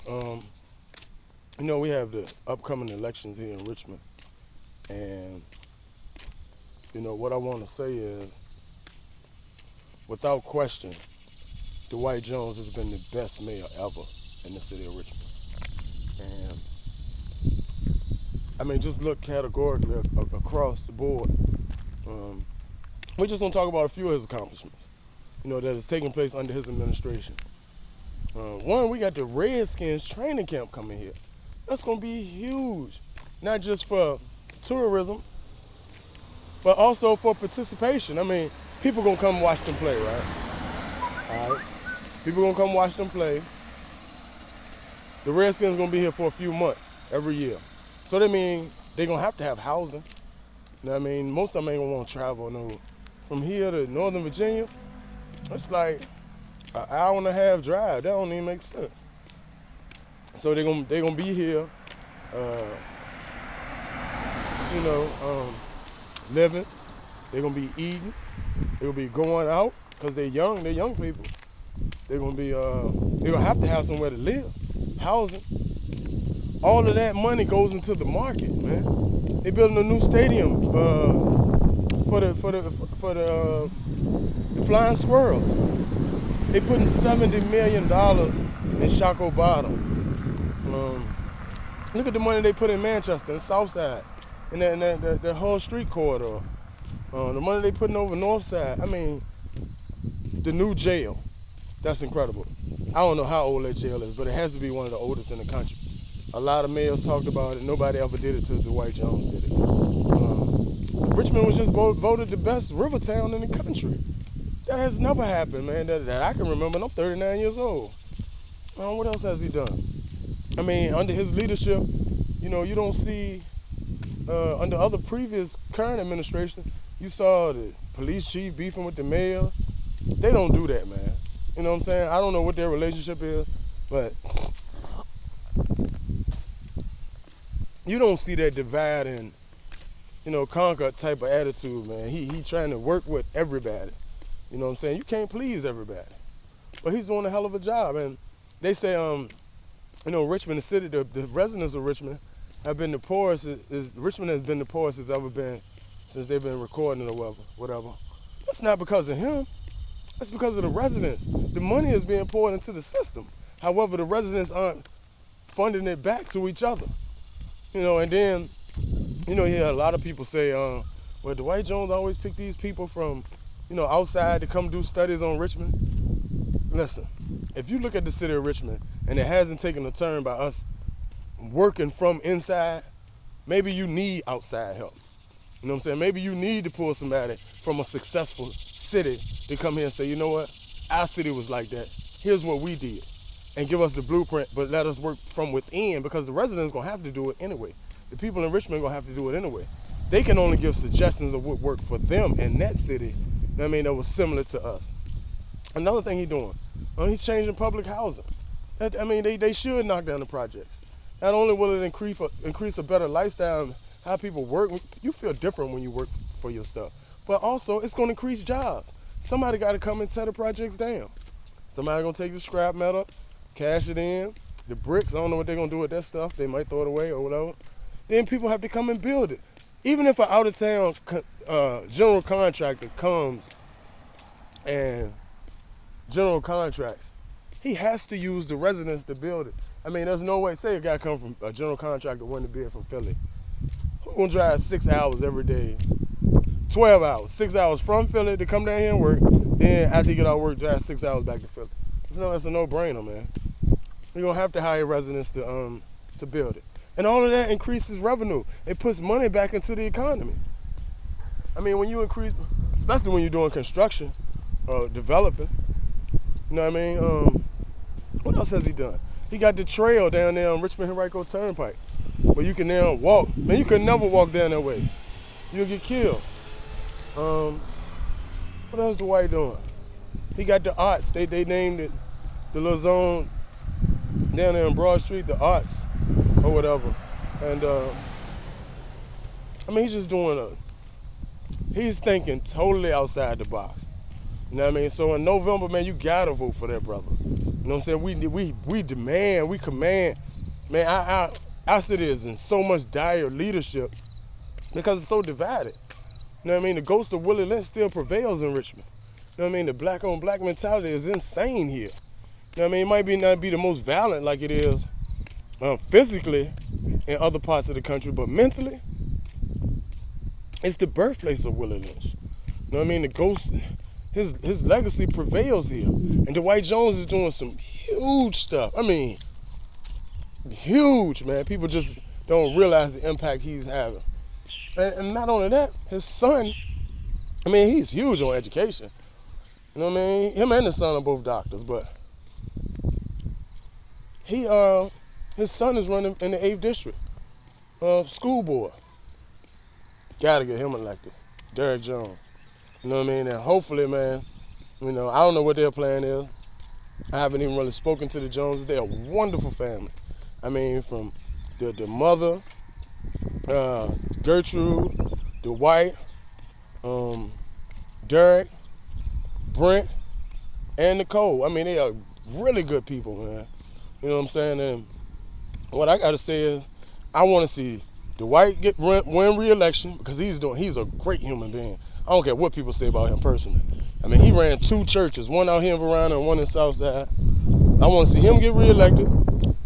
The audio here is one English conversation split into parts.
Um, we have the upcoming elections here in Richmond, and what I want to say is, without question, Dwight Jones has been the best mayor ever in the city of Richmond. And I mean, just look categorically across the board. Um, we're just gonna talk about a few of his accomplishments, that is taking place under his administration. One, we got the Redskins training camp coming here. That's gonna be huge, not just for tourism, but also for participation. I mean, people gonna come watch them play, right? All right. People gonna come watch them play. The Redskins gonna be here for a few months every year. So that means they're gonna have to have housing. You know what I mean? Most of them ain't gonna wanna travel no. From here to Northern Virginia, it's like an hour and a half drive. That don't even make sense. So they're gonna be here, living. They're gonna be eating. They're gonna be going out because they're young. They're young people. They're gonna have to have somewhere to live, housing. All of that money goes into the market, man. They building a new stadium for the Flying Squirrels. They putting $70 million in Shockoe Bottom. Look at the money they put in Manchester and Southside, and that whole street corridor. The money they putting over Northside. I mean, the new jail. That's incredible. I don't know how old that jail is, but it has to be one of the oldest in the country. A lot of mayors talked about it. Nobody ever did it till Dwight Jones did it. Richmond was just voted the best river town in the country. That has never happened, man, that I can remember, and I'm 39 years old. What else has he done? I mean, under his leadership, you don't see, under other previous current administration, you saw the police chief beefing with the mayor. They don't do that, man. You know what I'm saying? I don't know what their relationship is, but you don't see that divide and, conquer type of attitude, man. He trying to work with everybody. You know what I'm saying? You can't please everybody. But he's doing a hell of a job. And they say, Richmond, the city, the residents of Richmond have been the poorest. Richmond has been the poorest it's ever been since they've been recording or whatever. That's not because of him. That's because of the residents. The money is being poured into the system. However, the residents aren't funding it back to each other. And then, a lot of people say, well, Dwight Jones always picked these people from, outside to come do studies on Richmond. Listen, if you look at the city of Richmond and it hasn't taken a turn by us working from inside, maybe you need outside help. You know what I'm saying? Maybe you need to pull somebody from a successful city to come here and say, you know what? Our city was like that. Here's what we did. And give us the blueprint, but let us work from within, because the residents gonna have to do it anyway. The people in Richmond gonna have to do it anyway. They can only give suggestions of what worked for them in that city, that was similar to us. Another thing he's doing, he's changing public housing. They should knock down the projects. Not only will it increase a better lifestyle and how people work, you feel different when you work for your stuff, but also it's gonna increase jobs. Somebody gotta come and tear the projects down. Somebody gonna take the scrap metal, cash it in, the bricks, I don't know what they're gonna do with that stuff. They might throw it away or whatever. Then people have to come and build it. Even if an out-of-town general contractor comes and general contracts, he has to use the residents to build it. There's no way, say a guy come from a general contractor wanting to build from Philly. Who's gonna drive 6 hours every day, 12 hours, 6 hours from Philly to come down here and work, then after you get out of work, drive 6 hours back to Philly? That's a no-brainer, man. You're gonna have to hire residents to build it. And all of that increases revenue. It puts money back into the economy. When you increase, especially when you're doing construction, developing, what else has he done? He got the trail down there on Richmond Henrico Turnpike, where you can now walk. Man, you can never walk down that way. You'll get killed. What else Dwight doing? He got the arts. They named it the little zone down there on Broad Street, the arts or whatever. And he's just he's thinking totally outside the box. You know what I mean? So in November, man, you gotta vote for that brother. You know what I'm saying? We demand, we command. Man, our city is in so much dire leadership because it's so divided. You know what I mean? The ghost of Willie Lynch still prevails in Richmond. You know what I mean? The black on black mentality is insane here. You know what I mean? It might not be the most violent like it is physically in other parts of the country, but mentally, it's the birthplace of Willie Lynch. You know what I mean? The ghost, his legacy prevails here. And Dwight Jones is doing some huge stuff. I mean, huge, man. People just don't realize the impact he's having. And not only that, his son, I mean, he's huge on education. You know what I mean? Him and his son are both doctors, but his son is running in the 8th district school board. Gotta get him elected, DERIK Jones. You know what I mean? And hopefully, man, you know, I don't know what their plan is. I haven't even really spoken to the Joneses. They're a wonderful family. I mean, from the mother, Gertrude, Dwight, DERIK, Brent, and Nicole. I mean, they are really good people, man. You know what I'm saying? And what I gotta say is, I want to see Dwight win re-election because he's a great human being. I don't care what people say about him personally. I mean, he ran 2 churches, one out here in Verona and one in Southside. I want to see him get re-elected.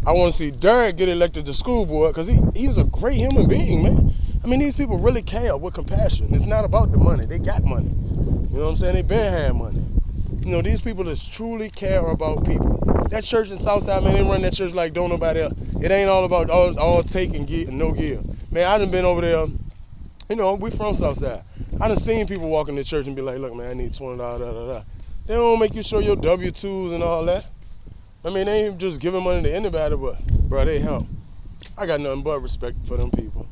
I want to see DERIK get elected to school board because he's a great human being, man. I mean, these people really care with compassion. It's not about the money. They got money. You know what I'm saying? They been had money. You know, these people that truly care about people. That church in Southside, man, they run that church like don't nobody else. It ain't all about all take and get and no give. Man, I done been over there. You know, we from Southside. I done seen people walk in the church and be like, look, man, I need $20, da, da, da. They don't make you show your W-2s and all that. I mean, they ain't just giving money to anybody, but, bro, they help. I got nothing but respect for them people.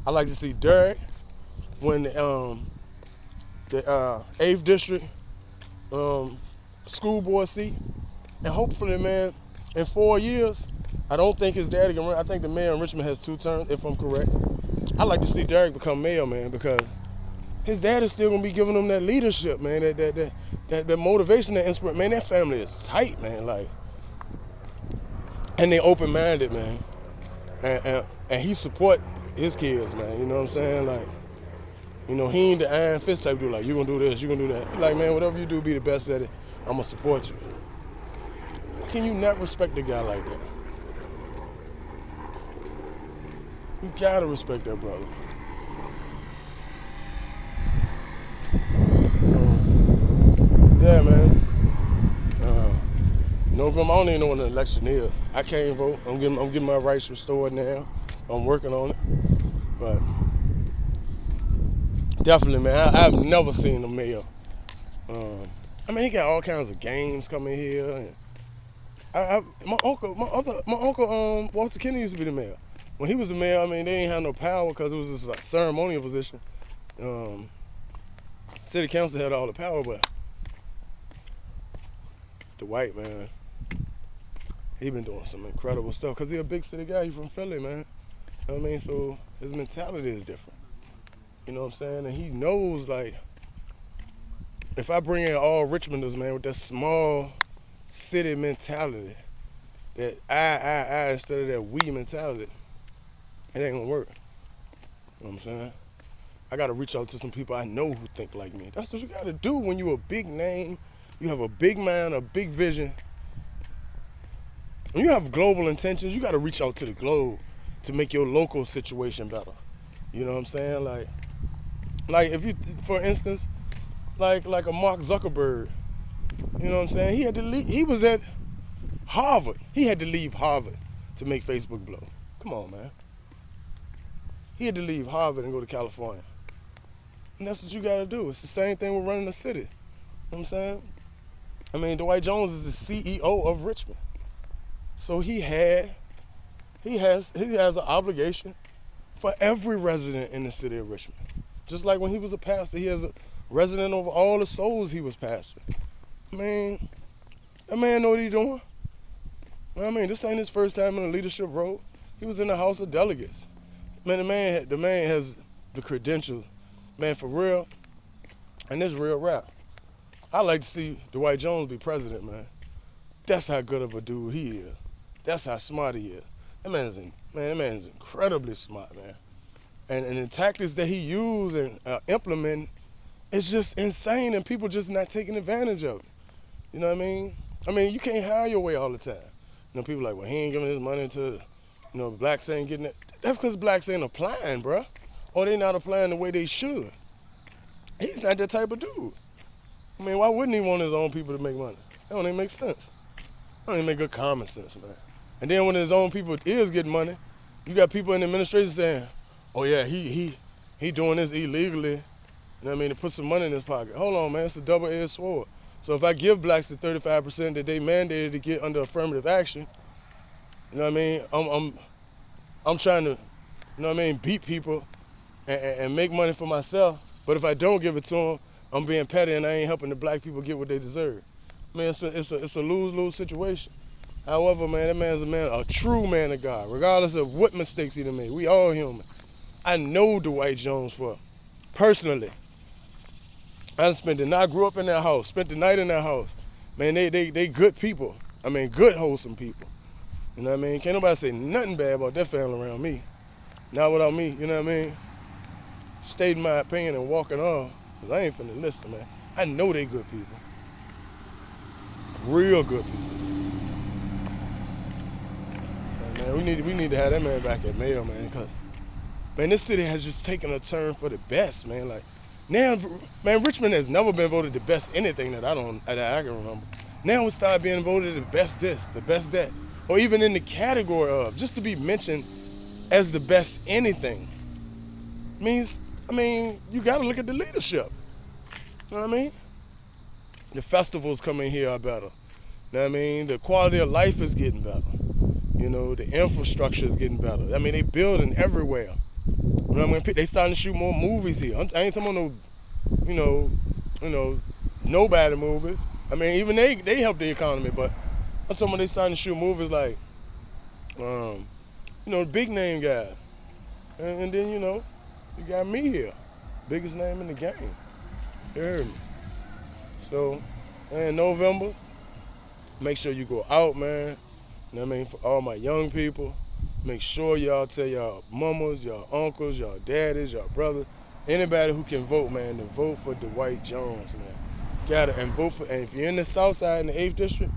I like to see DERIK win the 8th district school board seat. And hopefully, man, in 4 years, I don't think his daddy can run. I think the mayor in Richmond has 2 terms, if I'm correct. I'd like to see DERIK become mayor, man, because his dad is still gonna be giving him that leadership, man, that motivation, that inspiration. Man, that family is tight, man, like, and they open-minded, man, and he support his kids, man. You know what I'm saying? Like, you know, he ain't the iron fist type dude. Like, you gonna do this, you gonna do that. He like, man, whatever you do, be the best at it. I'm gonna support you. How can you not respect a guy like that? You gotta respect that brother. Yeah, man. November, I don't even know when the election is. I can't vote. I'm getting my rights restored now. I'm working on it. But definitely, man, I've never seen a mayor. I mean, he got all kinds of games coming here. And my uncle, Walter Kennedy used to be the mayor. When he was the mayor, I mean, they didn't have no power because it was just like ceremonial position. City council had all the power, but Dwight, man, he been doing some incredible stuff because he a big city guy. He from Philly, man. You know what I mean? So his mentality is different. You know what I'm saying? And he knows, like, if I bring in all Richmonders, man, with that small city mentality, that I instead of that we mentality, it ain't gonna work. You know what I'm saying? I gotta reach out to some people I know who think like me. That's what you gotta do when you a big name, you have a big mind, a big vision. When you have global intentions, you gotta reach out to the globe to make your local situation better. You know what I'm saying? Like if you, for instance, like a Mark Zuckerberg, you know what I'm saying? He had to leave, he was at Harvard. He had to leave Harvard to make Facebook blow. Come on, man. He had to leave Harvard and go to California. And that's what you gotta do. It's the same thing with running a city. You know what I'm saying? I mean, Dwight Jones is the CEO of Richmond. So he has an obligation for every resident in the city of Richmond. Just like when he was a pastor, he has a resident over all the souls he was pastoring. I mean, that man know what he's doing. I mean, this ain't his first time in a leadership role. He was in the House of Delegates. Man, the man has the credentials, man, for real. And this real rap. I like to see Dwight Jones be president, man. That's how good of a dude he is. That's how smart he is. That man is incredibly smart, man. And the tactics that he used and implement, it's just insane, and people just not taking advantage of it. You know what I mean? You can't hire your way all the time. You know, people like, well, he ain't giving his money to, blacks ain't getting it. That's because blacks ain't applying, bruh. Or they not applying the way they should. He's not that type of dude. Why wouldn't he want his own people to make money? That don't even make sense. That don't even make good common sense, man. And then when his own people is getting money, you got people in the administration saying, oh yeah, he doing this illegally, you know what I mean, to put some money in his pocket. Hold on, man, it's a double-edged sword. So if I give blacks the 35% that they mandated to get under affirmative action, you know what I mean, I'm trying to, you know what I mean, beat people and make money for myself. But if I don't give it to them, I'm being petty and I ain't helping the black people get what they deserve. It's a lose-lose situation. However, man, that man's a true man of God, regardless of what mistakes he done made. We all human. I know Dwight Jones personally. I grew up in their house, spent the night in their house. Man, they good people. Good, wholesome people. You know what I mean? Can't nobody say nothing bad about that family around me. Not without me, you know what I mean? Stating my opinion and walking off, because I ain't finna listen, man. I know they good people. Real good people. Man, we need to have that man back at Mayo, man, because, man, this city has just taken a turn for the best, man. Like, now, man, Richmond has never been voted the best anything that I can remember. Now we start being voted the best this, the best that, or even in the category of, just to be mentioned as the best anything. You gotta look at the leadership. You know what I mean? The festivals coming here are better. You know what I mean? The quality of life is getting better. You know, the infrastructure is getting better. They building everywhere. You know what I mean? They starting to shoot more movies here. I ain't talking about no, nobody movies. Even they help the economy, but I'm talking about they starting to shoot movies like, big name guys. And then, you got me here. Biggest name in the game. You heard me? So, in November, make sure you go out, man. You know what I mean? For all my young people, make sure y'all tell y'all mamas, y'all uncles, y'all daddies, y'all brothers, anybody who can vote, man, to vote for Dwight Jones, man. And if you're in the South Side in the 8th District,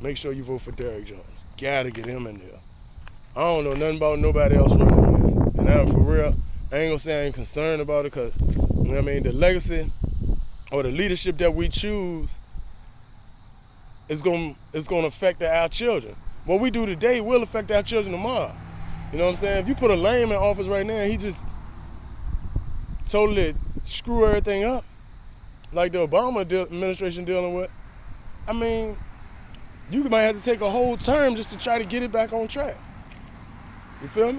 make sure you vote for DERIK Jones. Gotta get him in there. I don't know nothing about nobody else running, man. And I'm for real, I ain't gonna say I ain't concerned about it, because, you know what I mean, the legacy or the leadership that we choose is gonna affect our children. What we do today will affect our children tomorrow. You know what I'm saying? If you put a lame in office right now, he just totally screw everything up, like the Obama administration dealing with. You might have to take a whole term just to try to get it back on track. You feel me?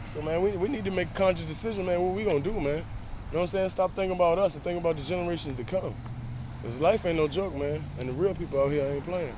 So, man, we need to make a conscious decision, man, what we gonna do, man. You know what I'm saying? Stop thinking about us and think about the generations to come. Because life ain't no joke, man, and the real people out here ain't playing.